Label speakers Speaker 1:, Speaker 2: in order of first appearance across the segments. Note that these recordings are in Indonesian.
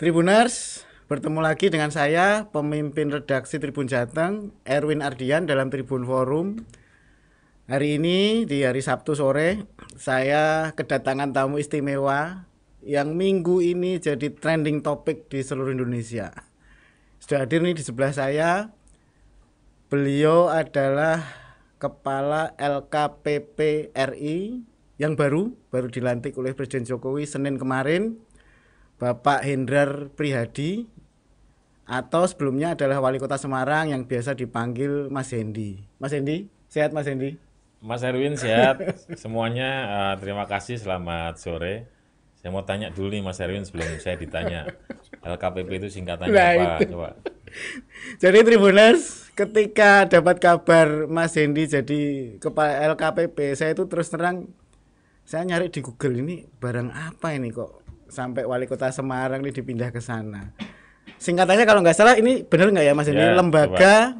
Speaker 1: Tribuners, bertemu lagi dengan saya, pemimpin redaksi Tribun Jateng, Erwin Ardian dalam Tribun Forum. Hari ini, di hari Sabtu sore, saya kedatangan tamu istimewa yang minggu ini jadi trending topik di seluruh Indonesia. Sudah hadir nih di sebelah saya, beliau adalah Kepala LKPP RI yang baru dilantik oleh Presiden Jokowi Senin kemarin, Bapak Hendrar Prihadi, atau sebelumnya adalah Wali Kota Semarang yang biasa dipanggil Mas Hendi. Mas Hendi, sehat Mas Hendi?
Speaker 2: Mas Erwin sehat semuanya, terima kasih, selamat sore. Saya mau tanya dulu nih Mas Erwin sebelum saya ditanya, LKPP itu singkatannya
Speaker 1: Nah,
Speaker 2: apa?
Speaker 1: itu.
Speaker 2: Coba.
Speaker 1: Jadi Tribuners, ketika dapat kabar Mas Hendi jadi kepala LKPP, saya itu terus terang, saya nyari di Google, ini barang apa ini kok sampai Wali Kota Semarang ini dipindah ke sana. Singkatannya kalau nggak salah, ini benar nggak ya Mas Hendi?
Speaker 2: Ya,
Speaker 1: Lembaga,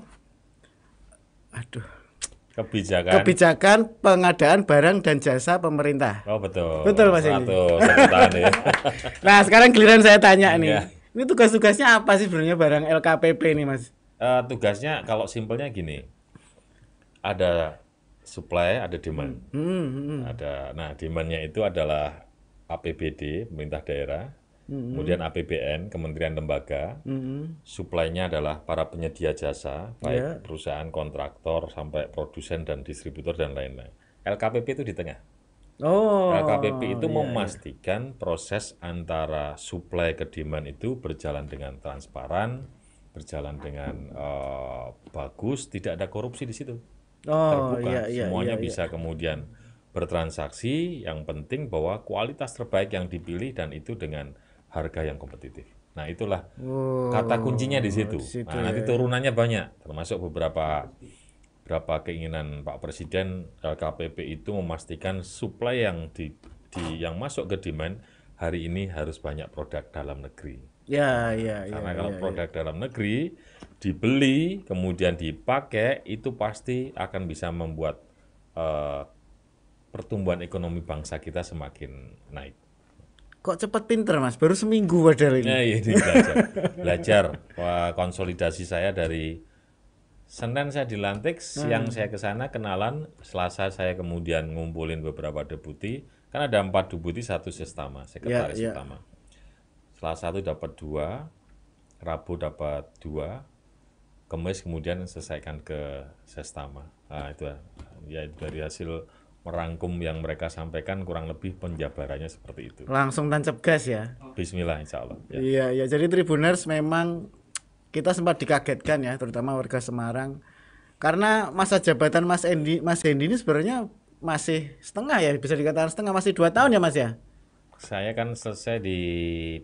Speaker 1: aduh, kebijakan pengadaan barang dan jasa pemerintah.
Speaker 2: Oh betul.
Speaker 1: Betul Mas Hendi.
Speaker 2: 100 tepuk tangan ya.
Speaker 1: Nah sekarang giliran saya tanya
Speaker 2: Iya.
Speaker 1: nih, ini tugas-tugasnya apa sih sebenarnya barang LKPP ini Mas?
Speaker 2: Tugasnya kalau simpelnya gini, ada supply, ada demand. Nah demandnya itu adalah APBD, pemerintah daerah, kemudian APBN, kementerian lembaga, supply-nya adalah para penyedia jasa, baik perusahaan kontraktor sampai produsen dan distributor dan lain-lain. LKPP itu di tengah.
Speaker 1: Oh,
Speaker 2: LKPP itu
Speaker 1: iya.
Speaker 2: memastikan proses antara supply ke demand itu berjalan dengan transparan, berjalan dengan bagus, tidak ada korupsi di situ.
Speaker 1: Oh,
Speaker 2: Terbuka,
Speaker 1: iya,
Speaker 2: semuanya
Speaker 1: iya.
Speaker 2: bisa kemudian bertransaksi, yang penting bahwa kualitas terbaik yang dipilih dan itu dengan harga yang kompetitif. Nah, itulah
Speaker 1: Oh,
Speaker 2: kata kuncinya di situ.
Speaker 1: di situ
Speaker 2: Nah, nanti
Speaker 1: ya.
Speaker 2: turunannya banyak, termasuk beberapa keinginan Pak Presiden. LKPP itu memastikan supply yang masuk ke demand hari ini harus banyak produk dalam negeri.
Speaker 1: Ya, iya.
Speaker 2: Karena kalau produk dalam negeri dibeli, kemudian dipakai, itu pasti akan bisa membuat pertumbuhan ekonomi bangsa kita semakin naik.
Speaker 1: Kok cepet pinter Mas? Baru seminggu padahal
Speaker 2: Nah,
Speaker 1: ini.
Speaker 2: ini belajar. Wah, konsolidasi saya dari Senin saya dilantik, siang saya ke sana kenalan, Selasa saya kemudian ngumpulin beberapa deputi, kan ada 4 deputi, 1 sestama, sekretaris
Speaker 1: Ya.
Speaker 2: utama. Selasa itu dapat 2, Rabu dapat 2, Kamis kemudian selesaikan ke sestama. Nah, itu ya dari hasil merangkum yang mereka sampaikan kurang lebih penjabarannya seperti itu.
Speaker 1: Langsung tancap gas ya.
Speaker 2: Bismillah insya Allah. Ya.
Speaker 1: Iya. Jadi Tribuners memang kita sempat dikagetkan ya, terutama warga Semarang. Karena masa jabatan Mas Hendi ini sebenarnya masih setengah ya, bisa dikatakan setengah, masih 2 tahun ya Mas ya?
Speaker 2: Saya kan selesai di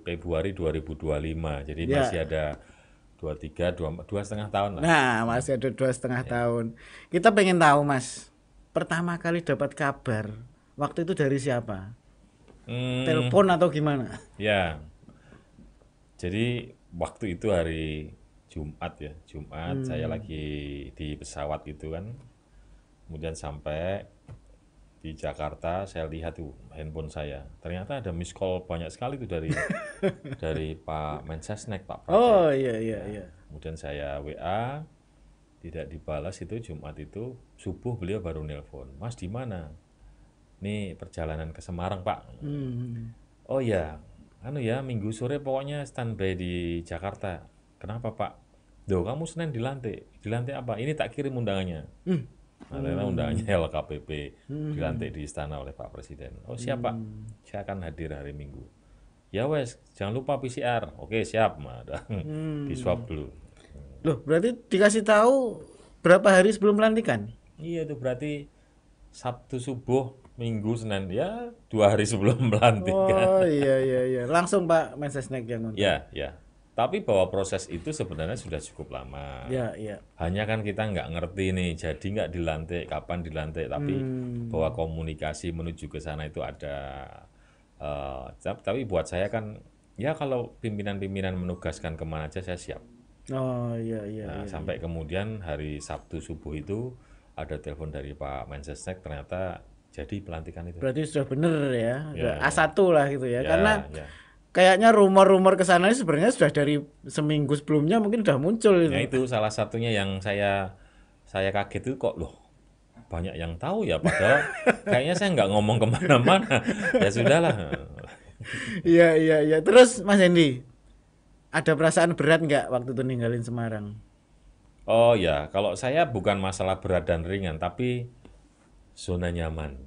Speaker 2: Februari 2025, jadi
Speaker 1: Ya.
Speaker 2: masih ada 2,5 tahun lah.
Speaker 1: Nah, masih ada 2,5 tahun. Kita pengen tahu Mas, pertama kali dapat kabar waktu itu dari siapa? Telepon atau gimana?
Speaker 2: Ya, jadi waktu itu hari Jumat ya, saya lagi di pesawat itu kan, kemudian sampai di Jakarta, saya lihat tuh handphone saya, ternyata ada miss call banyak sekali tuh dari Pak Mensesnek, Pak Pratik.
Speaker 1: Oh iya.
Speaker 2: Kemudian saya WA, tidak dibalas, itu Jumat itu subuh beliau baru nelpon, Mas di mana? Ini perjalanan ke Semarang Pak. Oh ya, minggu sore pokoknya standby di Jakarta. Kenapa Pak? Duh, kamu Senin dilantik. Dilantik apa? Ini tak kirim undangannya. Nah, undangannya LKPP dilantik di istana oleh Pak Presiden. Oh siap Pak, saya akan hadir hari Minggu. Ya wes, jangan lupa PCR. Oke siap, di swab dulu.
Speaker 1: Loh, berarti dikasih tahu berapa hari sebelum pelantikan?
Speaker 2: Iya itu berarti Sabtu subuh, Minggu, Senin, ya 2 hari sebelum pelantikan.
Speaker 1: Oh iya. Langsung Pak Mensesnek yang ngundang.
Speaker 2: Ya. Tapi bahwa proses itu sebenarnya sudah cukup lama.
Speaker 1: Iya.
Speaker 2: Hanya kan kita nggak ngerti nih, jadi nggak dilantik, kapan dilantik. Tapi bahwa komunikasi menuju ke sana itu ada. Tapi buat saya kan, ya kalau pimpinan-pimpinan menugaskan kemana aja saya siap.
Speaker 1: Oh iya.
Speaker 2: Nah, sampai kemudian hari Sabtu subuh itu ada telepon dari Pak Mensesnek, ternyata jadi pelantikan itu.
Speaker 1: Berarti sudah bener ya,
Speaker 2: Ya.
Speaker 1: A1 lah gitu ya.
Speaker 2: Ya,
Speaker 1: Karena
Speaker 2: ya.
Speaker 1: kayaknya rumor-rumor ke sana sebenarnya sudah dari seminggu sebelumnya mungkin sudah muncul
Speaker 2: Nah
Speaker 1: itu.
Speaker 2: itu salah satunya yang saya kaget itu kok loh banyak yang tahu ya padahal kayaknya saya nggak ngomong kemana-mana. Ya sudahlah.
Speaker 1: Iya iya iya. Terus Mas Hendy, ada perasaan berat nggak waktu itu ninggalin Semarang?
Speaker 2: Oh ya, kalau saya bukan masalah berat dan ringan, tapi zona nyaman.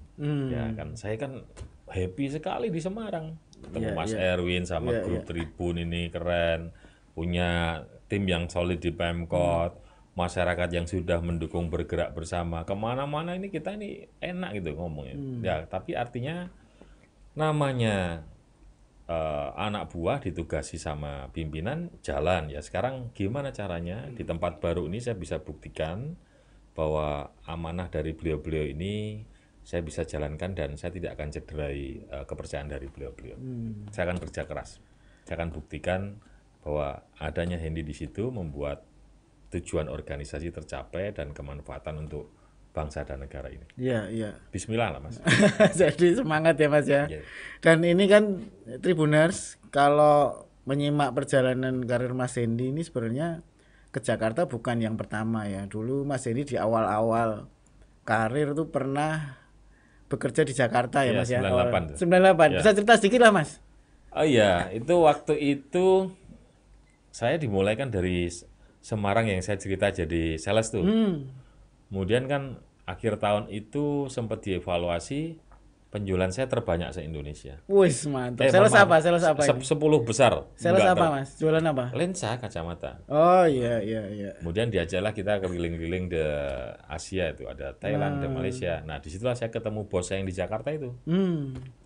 Speaker 2: Ya kan, saya kan happy sekali di Semarang. Ketemu
Speaker 1: Iya
Speaker 2: Mas
Speaker 1: iya
Speaker 2: Erwin sama
Speaker 1: iya iya.
Speaker 2: grup Tribun ini keren. Punya tim yang solid di Pemkot. Masyarakat yang sudah mendukung bergerak bersama. Kemana-mana ini kita ini enak gitu ngomongnya. Ya, tapi artinya namanya anak buah ditugasi sama pimpinan jalan ya sekarang gimana caranya di tempat baru ini saya bisa buktikan bahwa amanah dari beliau-beliau ini saya bisa jalankan dan saya tidak akan cederai kepercayaan dari beliau-beliau. Saya akan kerja keras. Saya akan buktikan bahwa adanya Hendy di situ membuat tujuan organisasi tercapai dan kemanfaatan untuk bangsa dan negara ini.
Speaker 1: Iya iya.
Speaker 2: Bismillah lah Mas.
Speaker 1: Jadi semangat ya Mas ya.
Speaker 2: Ya.
Speaker 1: Dan ini kan Tribuners kalau menyimak perjalanan karir Mas Hendy ini sebenarnya ke Jakarta bukan yang pertama ya. Dulu Mas Hendy di awal-awal karir tuh pernah bekerja di Jakarta ya
Speaker 2: Ya,
Speaker 1: Mas ya.
Speaker 2: 98 tuh.
Speaker 1: 98.
Speaker 2: Ya.
Speaker 1: Bisa cerita sedikit lah Mas.
Speaker 2: Oh iya, itu waktu itu saya dimulai kan dari Semarang yang saya cerita jadi sales tuh. Kemudian kan akhir tahun itu sempat dievaluasi penjualan saya terbanyak se-Indonesia.
Speaker 1: Wis mantap. Sales
Speaker 2: maaf,
Speaker 1: apa? Sales apa ini?
Speaker 2: 10 besar.
Speaker 1: Sales
Speaker 2: Enggak
Speaker 1: apa Mas? Jualan apa?
Speaker 2: lensa kacamata.
Speaker 1: Oh iya iya iya.
Speaker 2: Kemudian diajaklah kita keliling-keliling di Asia itu ada Thailand, ada Malaysia. Nah disitulah saya ketemu bos saya yang di Jakarta itu.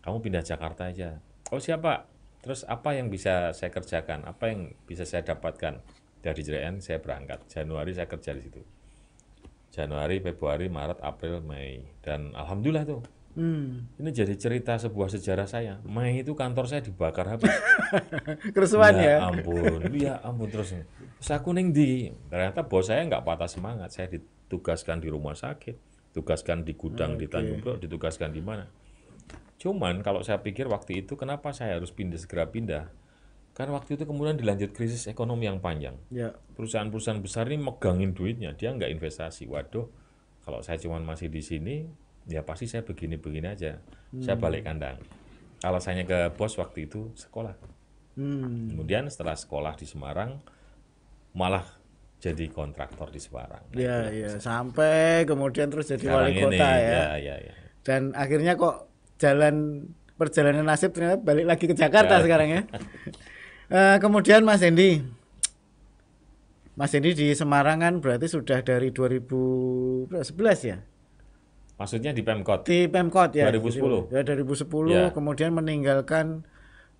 Speaker 2: Kamu pindah Jakarta aja. Oh siapa? Terus apa yang bisa saya kerjakan? Apa yang bisa saya dapatkan? Dari JRN saya berangkat. Januari saya kerja di situ. Januari, Februari, Maret, April, Mei. Dan alhamdulillah tuh. Ini jadi cerita sebuah sejarah saya. Mei itu kantor saya dibakar habis.
Speaker 1: Kerusuhan ya.
Speaker 2: Ya ampun terus. Terus aku ning di. Ternyata bos saya nggak patah semangat. Saya ditugaskan di rumah sakit, tugaskan di gudang di Tanjung Priok, ditugaskan di mana. Cuman kalau saya pikir waktu itu kenapa saya harus segera pindah? Karena waktu itu kemudian dilanjut krisis ekonomi yang panjang.
Speaker 1: Ya.
Speaker 2: Perusahaan-perusahaan besar ini megangin duitnya, dia nggak investasi. Waduh, kalau saya cuman masih di sini, ya pasti saya begini-begini aja. Saya balik kandang. Alasannya ke bos waktu itu sekolah. Kemudian setelah sekolah di Semarang, malah jadi kontraktor di Semarang. Nah,
Speaker 1: Ya, ya, sampai kemudian terus jadi
Speaker 2: sekarang
Speaker 1: wali
Speaker 2: ini,
Speaker 1: kota ya.
Speaker 2: ya.
Speaker 1: Dan akhirnya kok perjalanan nasib ternyata balik lagi ke Jakarta sekarang ya. Kemudian Mas Hendy di Semarang kan berarti sudah dari 2011 ya?
Speaker 2: Maksudnya di Pemkot?
Speaker 1: Di Pemkot ya.
Speaker 2: 2010.
Speaker 1: Ya 2010
Speaker 2: Ya.
Speaker 1: kemudian meninggalkan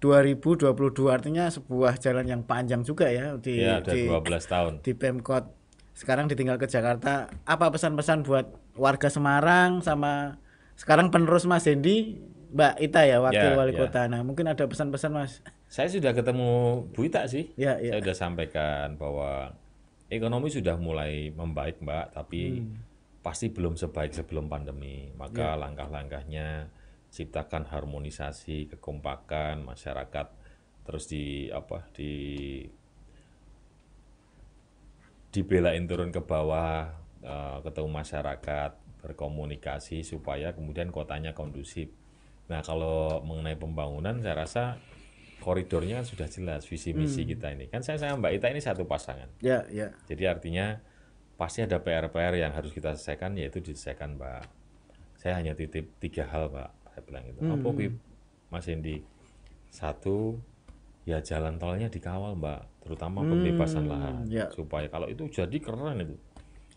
Speaker 1: 2022 artinya sebuah jalan yang panjang juga ya
Speaker 2: Ya, udah 12 tahun.
Speaker 1: di Pemkot. Sekarang ditinggal ke Jakarta. Apa pesan-pesan buat warga Semarang sama sekarang penerus Mas Hendy, Mbak Ita ya, wakil
Speaker 2: Ya,
Speaker 1: wali
Speaker 2: ya.
Speaker 1: kota. Nah, mungkin ada pesan-pesan Mas.
Speaker 2: Saya sudah ketemu Bu Ita sih.
Speaker 1: Ya, ya.
Speaker 2: Saya sudah sampaikan bahwa ekonomi sudah mulai membaik, Mbak, tapi pasti belum sebaik sebelum pandemi. Maka langkah-langkahnya ciptakan harmonisasi, kekompakan masyarakat, terus dibelain turun ke bawah, ketemu masyarakat, berkomunikasi supaya kemudian kotanya kondusif. Nah, kalau mengenai pembangunan saya rasa koridornya kan sudah jelas visi misi kita ini. Kan saya sama Mbak Ita ini satu pasangan.
Speaker 1: Ya, ya.
Speaker 2: Jadi artinya pasti ada PR-PR yang harus kita selesaikan, yaitu diselesaikan Mbak. Saya hanya titip 3 hal Mbak, saya bilang itu. Apa Mas Hendy? 1, ya jalan tolnya dikawal Mbak, terutama pembebasan lahan.
Speaker 1: ya.
Speaker 2: Supaya kalau itu jadi keren itu.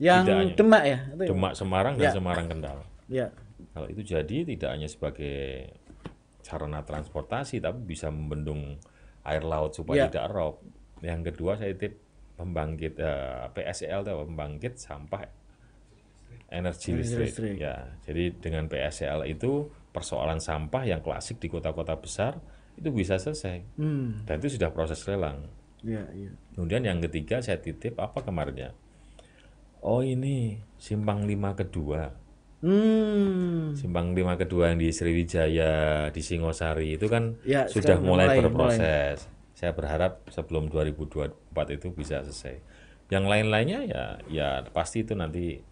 Speaker 1: Yang
Speaker 2: Tidak hanya
Speaker 1: Demak ya? Itu ya?
Speaker 2: Demak Semarang dan Semarang Kendal.
Speaker 1: Ya.
Speaker 2: Kalau itu jadi tidak hanya sebagai sarana transportasi tapi bisa membendung air laut supaya tidak rob. Yang kedua saya titip pembangkit PSEL atau pembangkit sampah energi listrik. Ya, jadi dengan PSEL itu persoalan sampah yang klasik di kota-kota besar itu bisa selesai. Dan itu sudah proses lelang.
Speaker 1: Ya, ya.
Speaker 2: Kemudian yang ketiga saya titip apa kemarin ya? Oh ini Simpang 5 kedua. Simpang 5 kedua yang di Sriwijaya, di Singosari itu kan
Speaker 1: Ya,
Speaker 2: sudah
Speaker 1: sekarang
Speaker 2: mulai
Speaker 1: mulai.
Speaker 2: berproses. Saya berharap sebelum 2024 itu bisa selesai. Yang lain-lainnya ya pasti itu nanti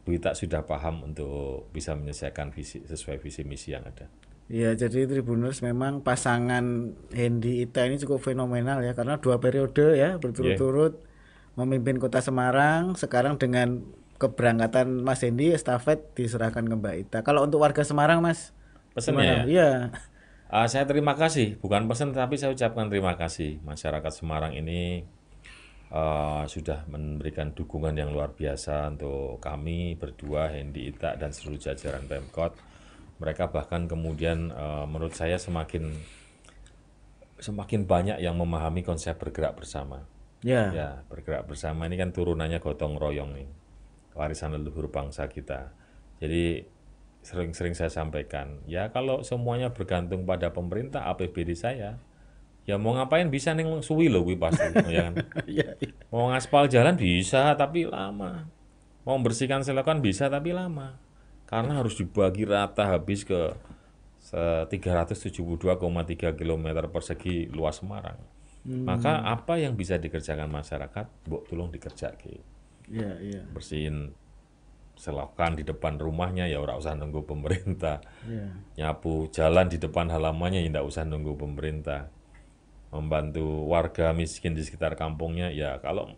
Speaker 2: Bu Ita sudah paham untuk bisa menyelesaikan sesuai visi misi yang ada.
Speaker 1: Ya, jadi Tribuners memang pasangan Hendy Ita ini cukup fenomenal ya, karena 2 periode ya berturut-turut memimpin Kota Semarang. Sekarang dengan keberangkatan Mas Hendy, estafet diserahkan ke Mbak Ita. Kalau untuk warga Semarang, Mas,
Speaker 2: Pesannya ya,
Speaker 1: iya,
Speaker 2: saya terima kasih, bukan pesan tapi saya ucapkan terima kasih. Masyarakat Semarang ini sudah memberikan dukungan yang luar biasa untuk kami berdua, Hendy Ita dan seluruh jajaran Pemkot. Mereka bahkan kemudian menurut saya semakin banyak yang memahami konsep bergerak bersama.
Speaker 1: ya,
Speaker 2: Ya, bergerak bersama ini kan turunannya gotong royong nih, warisan leluhur bangsa kita. Jadi sering-sering saya sampaikan, ya kalau semuanya bergantung pada pemerintah APBD saya, ya mau ngapain bisa nih suwi loh gue pasti, ya kan?
Speaker 1: ya,
Speaker 2: Mau ngaspal jalan bisa tapi lama. Mau membersihkan selokan bisa tapi lama. Karena harus dibagi rata habis ke 372,3 km persegi luas Semarang. Maka apa yang bisa dikerjakan masyarakat, mbok tolong dikerjakan.
Speaker 1: ya, ya,
Speaker 2: Bersihin selokan di depan rumahnya ya ora usah nunggu pemerintah.
Speaker 1: ya.
Speaker 2: Nyapu jalan di depan halamannya ya ndak usah nunggu pemerintah. Membantu warga miskin di sekitar kampungnya ya kalau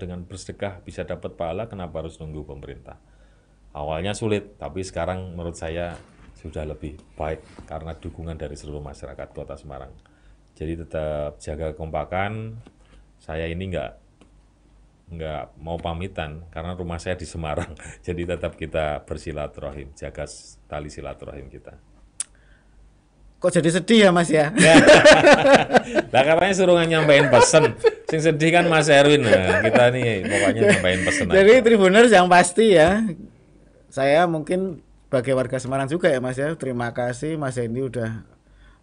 Speaker 2: dengan bersedekah bisa dapat pahala, kenapa harus nunggu pemerintah? Awalnya sulit, tapi sekarang menurut saya sudah lebih baik karena dukungan dari seluruh masyarakat Kota Semarang. Jadi tetap jaga kekompakan. Saya ini nggak mau pamitan karena rumah saya di Semarang. Jadi tetap kita bersilaturahim, jaga tali silaturahim kita.
Speaker 1: Kok jadi sedih ya, Mas ya?
Speaker 2: Nah katanya suruh nyampein pesen. Sing sedih kan Mas Erwin. Nah, kita nih pokoknya nyampein pesen aja.
Speaker 1: Jadi Tribuners yang pasti ya, saya mungkin sebagai warga Semarang juga ya, Mas ya. Terima kasih Mas Hendy udah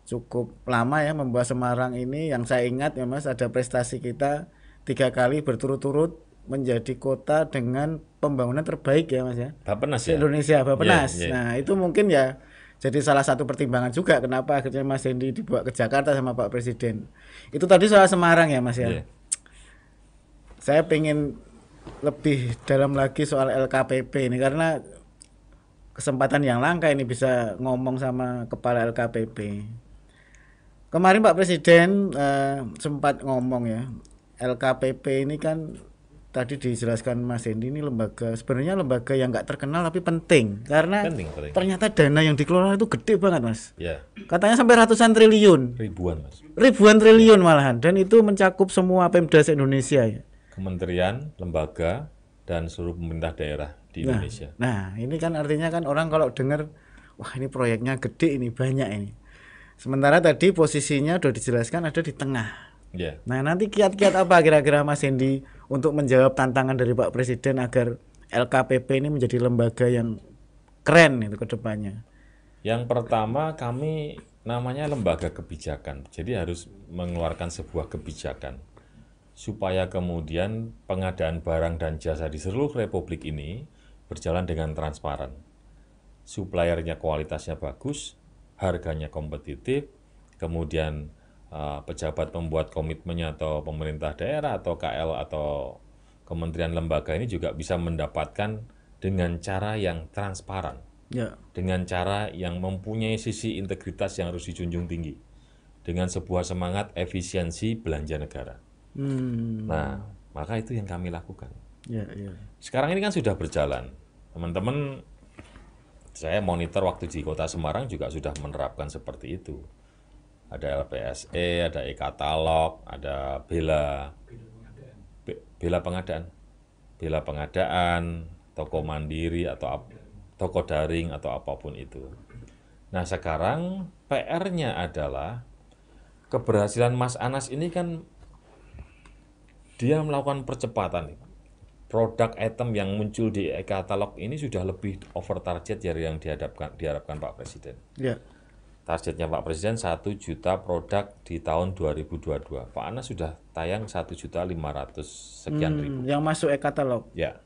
Speaker 1: cukup lama ya membawa Semarang ini. Yang saya ingat ya, Mas, ada prestasi kita 3 kali berturut-turut menjadi kota dengan pembangunan terbaik ya, Mas ya.
Speaker 2: Bapenas
Speaker 1: Di
Speaker 2: ya?
Speaker 1: Indonesia, Bappenas.
Speaker 2: Iya, iya.
Speaker 1: Nah, itu mungkin ya jadi salah satu pertimbangan juga kenapa akhirnya Mas Hendy dibawa ke Jakarta sama Pak Presiden. Itu tadi soal Semarang ya, Mas ya.
Speaker 2: Iya.
Speaker 1: Saya pengen lebih dalam lagi soal LKPP ini karena kesempatan yang langka ini bisa ngomong sama kepala LKPP. Kemarin Pak Presiden sempat ngomong ya, LKPP ini kan tadi dijelaskan Mas Hendy ini sebenarnya lembaga yang nggak terkenal tapi penting karena
Speaker 2: Penting.
Speaker 1: ternyata dana yang dikelola itu gede banget, Mas.
Speaker 2: Ya,
Speaker 1: Katanya sampai ratusan triliun,
Speaker 2: ribuan Mas.
Speaker 1: ribuan triliun malahan, dan itu mencakup semua Pemda se-Indonesia ya.
Speaker 2: Kementerian, lembaga, dan seluruh pemerintah daerah di Indonesia.
Speaker 1: Nah, ini kan artinya kan orang kalau dengar, wah ini proyeknya gede ini, banyak ini. Sementara tadi posisinya udah dijelaskan ada di tengah.
Speaker 2: Ya,
Speaker 1: Nah, nanti kiat-kiat apa kira-kira Mas Hendy untuk menjawab tantangan dari Pak Presiden agar LKPP ini menjadi lembaga yang keren itu ke depannya?
Speaker 2: yang pertama kami namanya lembaga kebijakan. Jadi harus mengeluarkan sebuah kebijakan supaya kemudian pengadaan barang dan jasa di seluruh Republik ini berjalan dengan transparan. Suppliernya kualitasnya bagus, harganya kompetitif, kemudian pejabat pembuat komitmennya atau pemerintah daerah atau KL atau kementerian lembaga ini juga bisa mendapatkan dengan cara yang transparan,
Speaker 1: Ya.
Speaker 2: dengan cara yang mempunyai sisi integritas yang harus dijunjung tinggi, dengan sebuah semangat efisiensi belanja negara. Nah, maka itu yang kami lakukan.
Speaker 1: Ya, ya.
Speaker 2: Sekarang ini kan sudah berjalan. Teman-teman, saya monitor waktu di Kota Semarang juga sudah menerapkan seperti itu. Ada LPSE, ada e-katalog, ada bela pengadaan, toko mandiri atau toko daring atau apapun itu. Nah, sekarang PR-nya adalah keberhasilan Mas Anas ini kan dia melakukan percepatan. Produk item yang muncul di e-katalog ini sudah lebih over target dari yang diharapkan Pak Presiden.
Speaker 1: Ya.
Speaker 2: Targetnya Pak Presiden 1 juta produk di tahun 2022. Pak Anas sudah tayang 1.500.000 sekian ribu.
Speaker 1: Yang masuk e-katalog.
Speaker 2: Ya.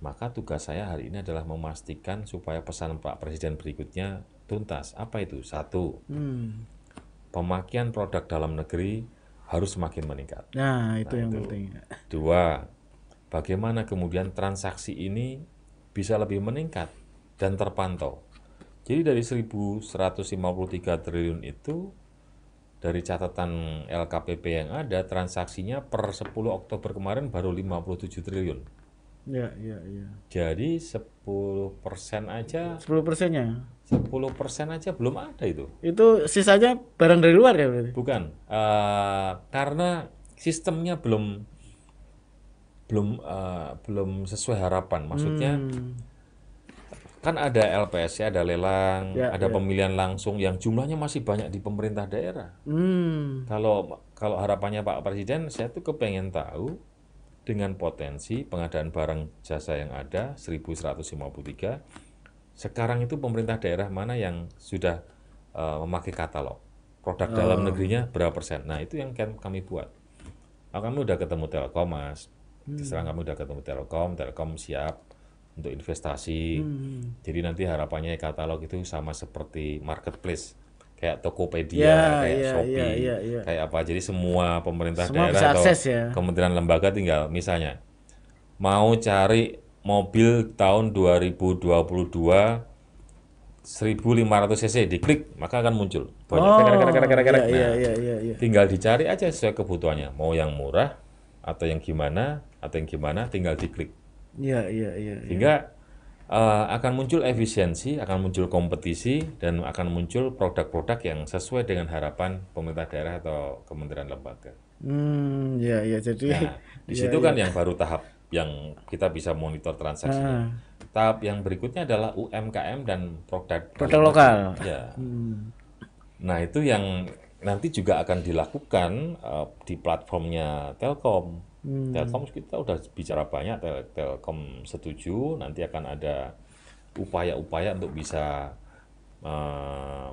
Speaker 2: Maka tugas saya hari ini adalah memastikan supaya pesan Pak Presiden berikutnya tuntas. Apa itu? Satu, pemakaian produk dalam negeri harus semakin meningkat.
Speaker 1: Nah, itu yang penting.
Speaker 2: Dua, bagaimana kemudian transaksi ini bisa lebih meningkat dan terpantau. Jadi dari 1.153 triliun itu, dari catatan LKPP yang ada, transaksinya per 10 Oktober kemarin baru 57 triliun.
Speaker 1: Ya.
Speaker 2: Jadi 10% aja,
Speaker 1: 10%-nya.
Speaker 2: 10% aja belum ada itu.
Speaker 1: Itu sisanya barang dari luar ya berarti?
Speaker 2: Bukan, karena sistemnya belum sesuai harapan. Maksudnya kan ada LPS, ada lelang, ada pemilihan langsung yang jumlahnya masih banyak di pemerintah daerah. Kalau harapannya Pak Presiden, saya tuh kepengen tahu dengan potensi pengadaan barang jasa yang ada 1.153, sekarang itu pemerintah daerah mana yang sudah memakai katalog produk dalam negerinya berapa persen. Nah itu yang kami buat. Kami udah ketemu Telkom, Mas. Sekarang kami udah ketemu Telkom siap untuk investasi. Jadi nanti harapannya katalog itu sama seperti marketplace, kayak Tokopedia, kayak Shopee, kayak apa. Jadi semua pemerintah daerah atau kementerian lembaga tinggal misalnya mau cari mobil tahun 2022 1.500 cc, diklik maka akan muncul banyak. Tinggal dicari aja sesuai kebutuhannya, mau yang murah atau yang gimana tinggal diklik. Sehingga akan muncul efisiensi, akan muncul kompetisi, dan akan muncul produk-produk yang sesuai dengan harapan pemerintah daerah atau kementerian lembaga.
Speaker 1: Jadi
Speaker 2: nah, di situ kan yang baru tahap yang kita bisa monitor transaksinya. Tahap yang berikutnya adalah UMKM dan produk
Speaker 1: lokal.
Speaker 2: Nah, itu yang nanti juga akan dilakukan di platformnya Telkom. Telkom kita udah bicara banyak, Telkom setuju, nanti akan ada upaya-upaya untuk bisa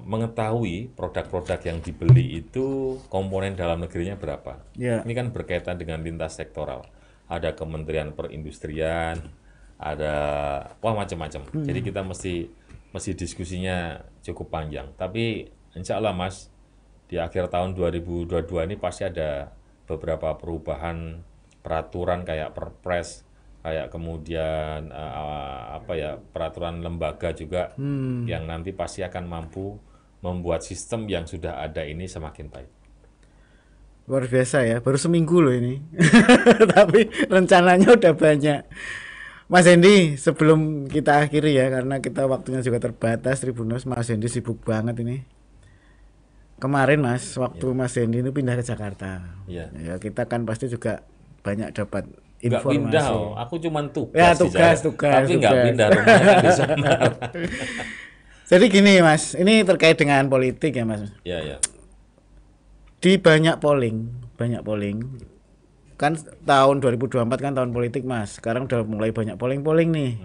Speaker 2: mengetahui produk-produk yang dibeli itu komponen dalam negerinya berapa. Ini kan berkaitan dengan lintas sektoral. Ada Kementerian Perindustrian, ada macam-macam. Jadi kita mesti diskusinya cukup panjang. Tapi insya Allah Mas, di akhir tahun 2022 ini pasti ada beberapa perubahan peraturan kayak Perpres, kayak kemudian peraturan lembaga juga yang nanti pasti akan mampu membuat sistem yang sudah ada ini semakin baik.
Speaker 1: Luar biasa ya, baru seminggu loh ini. Tapi rencananya udah banyak. Mas Hendy, sebelum kita akhiri ya, karena kita waktunya juga terbatas, Tribuners, Mas Hendy sibuk banget ini. Kemarin Mas, waktu Mas Hendy itu pindah ke Jakarta. Ya, kita kan pasti juga banyak dapat informasi.
Speaker 2: Nggak pindah, aku cuma tugas. Tapi nggak pindah rumahnya di sana.
Speaker 1: Jadi gini Mas, ini terkait dengan politik ya Mas.
Speaker 2: Iya.
Speaker 1: Di banyak polling kan tahun 2024 kan tahun politik Mas. Sekarang udah mulai banyak polling nih.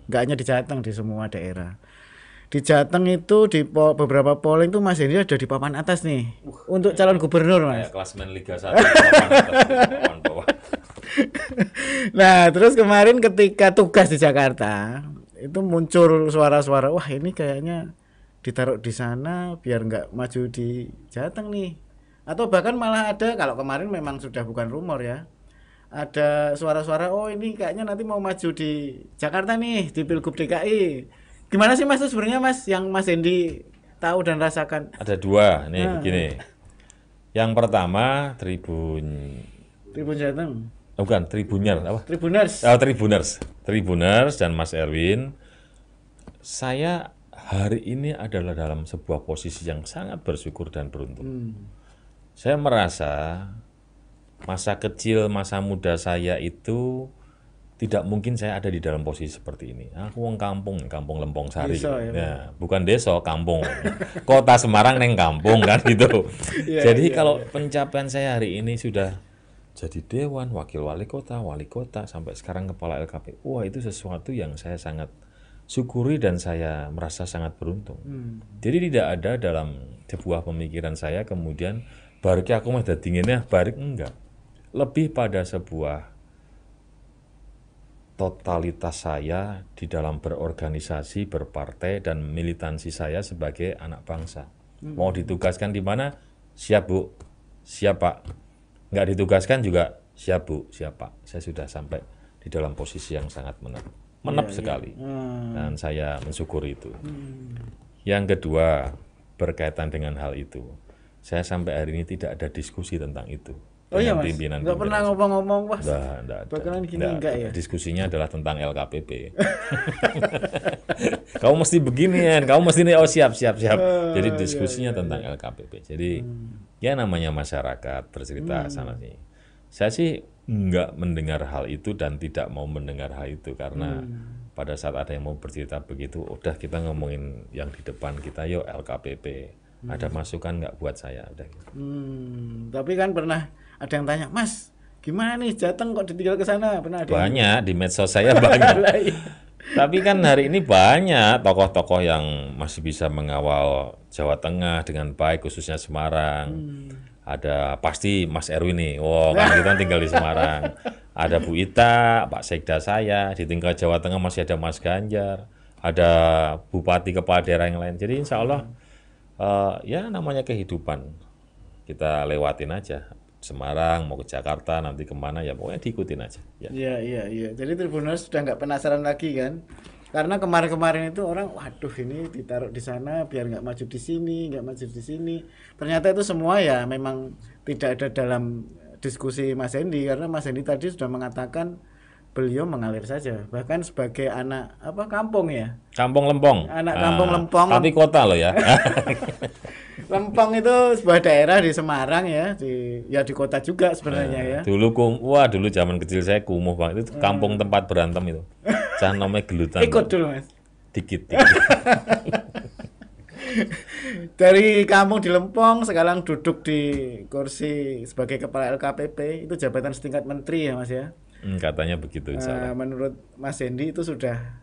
Speaker 1: Nggak hanya di Jateng, di semua daerah. Di Jateng itu di beberapa polling tuh Mas Hendy ada di papan atas nih untuk calon gubernur Mas.
Speaker 2: Kayak klasmen Liga 1 papan atas, papan bawah.
Speaker 1: Nah terus kemarin ketika tugas di Jakarta itu muncul suara-suara, wah ini kayaknya ditaruh di sana biar nggak maju di Jateng nih. Atau bahkan malah ada, kalau kemarin memang sudah bukan rumor ya, ada suara-suara, oh ini kayaknya nanti mau maju di Jakarta nih di Pilgub DKI. Gimana sih Mas itu sebenarnya Mas yang Mas Hendy tahu dan rasakan?
Speaker 2: Ada dua nih begini. Yang pertama Tribun
Speaker 1: Jateng.
Speaker 2: Bukan, Tribuners apa? Tribuners dan Mas Erwin. Saya hari ini adalah dalam sebuah posisi yang sangat bersyukur dan beruntung. Saya merasa masa kecil, masa muda saya itu tidak mungkin saya ada di dalam posisi seperti ini. Aku wong kampung Lempong Sari. Ya, bukan desa, kampung. Kota Semarang neng kampung kan gitu. Jadi kalau pencapaian saya hari ini sudah jadi dewan, wakil wali kota, sampai sekarang kepala LKP. Wah, itu sesuatu yang saya sangat syukuri dan saya merasa sangat beruntung. Jadi tidak ada dalam sebuah pemikiran saya kemudian barik aku mah dinginnya barik, enggak. Lebih pada sebuah totalitas saya di dalam berorganisasi, berpartai, dan militansi saya sebagai anak bangsa. Mau ditugaskan di mana? Siap Bu, siap Pak. Nggak ditugaskan juga siap Bu, siap Pak. Saya sudah sampai di dalam posisi yang sangat menep sekali. Dan saya mensyukuri itu. Yang kedua, berkaitan dengan hal itu, saya sampai hari ini tidak ada diskusi tentang itu.
Speaker 1: Oh iya Mas,
Speaker 2: Pimpinan
Speaker 1: nggak pernah ngomong-ngomong Mas.
Speaker 2: Enggak ada.
Speaker 1: Bakalan gini enggak ya?
Speaker 2: Diskusinya adalah tentang LKPP. Kamu mesti beginian, kamu mesti ini, oh siap. Jadi diskusinya tentang LKPP. Jadi ya namanya masyarakat bercerita sana sini. Saya sih nggak mendengar hal itu dan tidak mau mendengar hal itu karena pada saat ada yang mau bercerita begitu, udah kita ngomongin yang di depan kita, yuk LKPP. Ada masukan nggak buat saya? Udah.
Speaker 1: Tapi kan pernah ada yang tanya, Mas, gimana nih Jateng kok ditinggal ke sana? Pernah ada
Speaker 2: Banyak di medsos saya banyak. Tapi kan hari ini banyak tokoh-tokoh yang masih bisa mengawal Jawa Tengah dengan baik, khususnya Semarang. Ada pasti Mas Erwin nih, kan kita tinggal di Semarang. Ada Bu Ita, Pak Sekda saya, di tingkat Jawa Tengah masih ada Mas Ganjar, ada Bupati kepala daerah yang lain. Jadi insya Allah ya namanya kehidupan, kita lewatin aja. Semarang mau ke Jakarta nanti kemana ya pokoknya diikutin aja.
Speaker 1: Iya. Jadi Tribuners sudah nggak penasaran lagi kan? Karena kemarin-kemarin itu orang, waduh ini ditaruh di sana biar nggak maju di sini, nggak maju di sini. Ternyata itu semua ya memang tidak ada dalam diskusi Mas Hendy karena Mas Hendy tadi sudah mengatakan beliau mengalir saja. Bahkan sebagai anak kampung ya.
Speaker 2: Kampung Lempong.
Speaker 1: Anak kampung Lempong.
Speaker 2: Tapi kota loh ya.
Speaker 1: Lempong itu sebuah daerah di Semarang ya, di kota juga sebenarnya ya.
Speaker 2: Dulu dulu zaman kecil saya kumuh banget itu kampung tempat berantem itu. Cah namanya gelutan.
Speaker 1: Ikut dulu Mas.
Speaker 2: Dikit.
Speaker 1: Dari kampung di Lempong sekarang duduk di kursi sebagai kepala LKPP, itu jabatan setingkat menteri ya Mas ya.
Speaker 2: Katanya begitu insya Allah.
Speaker 1: Menurut Mas Hendy itu sudah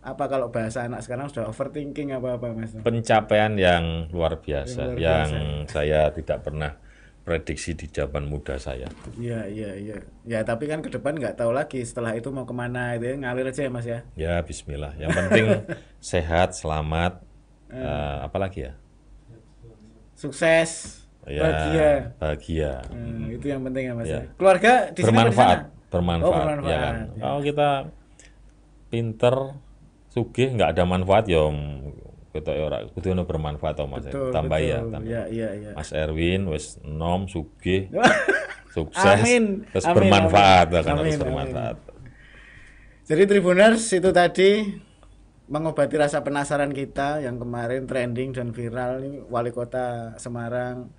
Speaker 1: kalau bahasa anak sekarang sudah overthinking apa Mas?
Speaker 2: Pencapaian yang luar biasa yang saya tidak pernah prediksi di zaman muda saya.
Speaker 1: Iya. Ya tapi kan ke depan nggak tahu lagi setelah itu mau kemana itu ya, ngalir aja ya Mas ya.
Speaker 2: Ya Bismillah. Yang penting sehat, selamat, apalagi ya?
Speaker 1: Sukses,
Speaker 2: bahagia.
Speaker 1: Itu yang penting ya Mas ya. Keluarga di
Speaker 2: bermanfaat.
Speaker 1: Bermanfaat.
Speaker 2: Ya kan? Kalau kita pinter, sugih nggak ada manfaat ya kita ora kudu ono bermanfaat Mas. Tambah.
Speaker 1: Iya.
Speaker 2: Mas Erwin wis enom sugih sukses
Speaker 1: amin.
Speaker 2: Terus bermanfaat
Speaker 1: amin.
Speaker 2: Harus bermanfaat.
Speaker 1: Jadi Tribuners itu tadi mengobati rasa penasaran kita yang kemarin trending dan viral ini, Wali Kota Semarang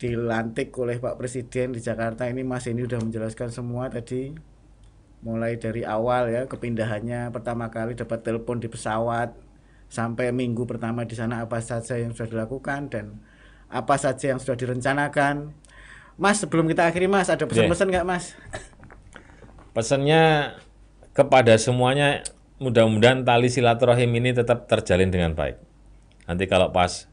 Speaker 1: dilantik oleh Pak Presiden di Jakarta. Ini Mas ini udah menjelaskan semua tadi, mulai dari awal ya kepindahannya, pertama kali dapat telepon di pesawat, sampai minggu pertama di sana apa saja yang sudah dilakukan dan apa saja yang sudah direncanakan. Mas, sebelum kita akhiri Mas, ada pesan-pesan nggak Mas?
Speaker 2: Pesannya kepada semuanya, mudah-mudahan tali silaturahim ini tetap terjalin dengan baik. Nanti kalau pas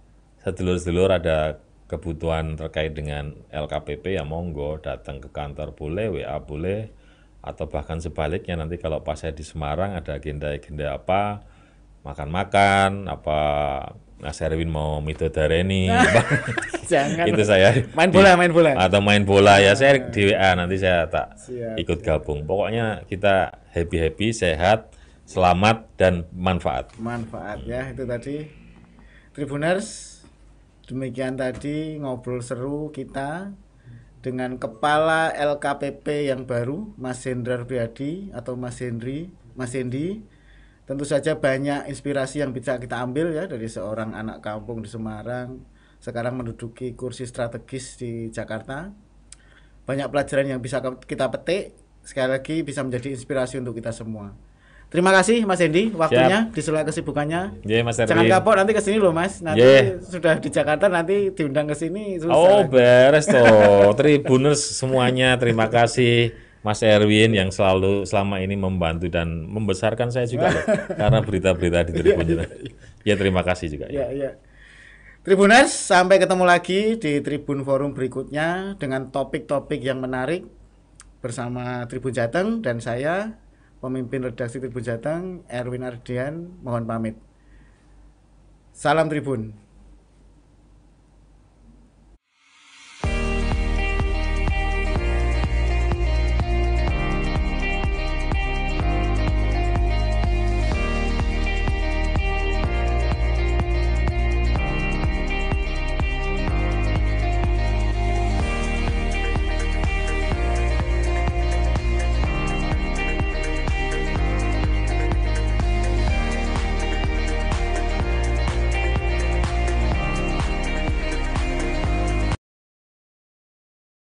Speaker 2: sedulur-sedulur ada kebutuhan terkait dengan LKPP ya monggo datang ke kantor boleh, WA boleh, atau bahkan sebaliknya nanti kalau pas saya di Semarang ada agenda-agenda apa, makan-makan, apa Mas Erwin mau midodareni,
Speaker 1: Jangan.
Speaker 2: itu saya
Speaker 1: main bola
Speaker 2: atau main bola ya saya di WA nanti saya tak
Speaker 1: Siap.
Speaker 2: ikut gabung. Pokoknya kita happy, sehat, selamat dan manfaat
Speaker 1: ya itu tadi Tribuners. Demikian tadi ngobrol seru kita dengan Kepala LKPP yang baru, Mas Hendrar Priadi atau Mas Hendy. Tentu saja banyak inspirasi yang bisa kita ambil ya dari seorang anak kampung di Semarang, sekarang menduduki kursi strategis di Jakarta. Banyak pelajaran yang bisa kita petik, sekali lagi bisa menjadi inspirasi untuk kita semua. Terima kasih Mas Hendy waktunya di sela kesibukannya.
Speaker 2: Mas Erwin.
Speaker 1: Jangan kapok nanti ke sini loh Mas. Nanti sudah di Jakarta nanti diundang ke sini susah.
Speaker 2: Oh, beres toh. Tribuners semuanya terima kasih Mas Erwin yang selalu selama ini membantu dan membesarkan saya juga loh, karena berita-berita di Tribun. Ya terima kasih juga.
Speaker 1: Ya. Tribuners, sampai ketemu lagi di Tribun Forum berikutnya dengan topik-topik yang menarik bersama Tribun Jateng dan saya pemimpin redaksi Tribun Jateng, Erwin Ardian, mohon pamit. Salam Tribun.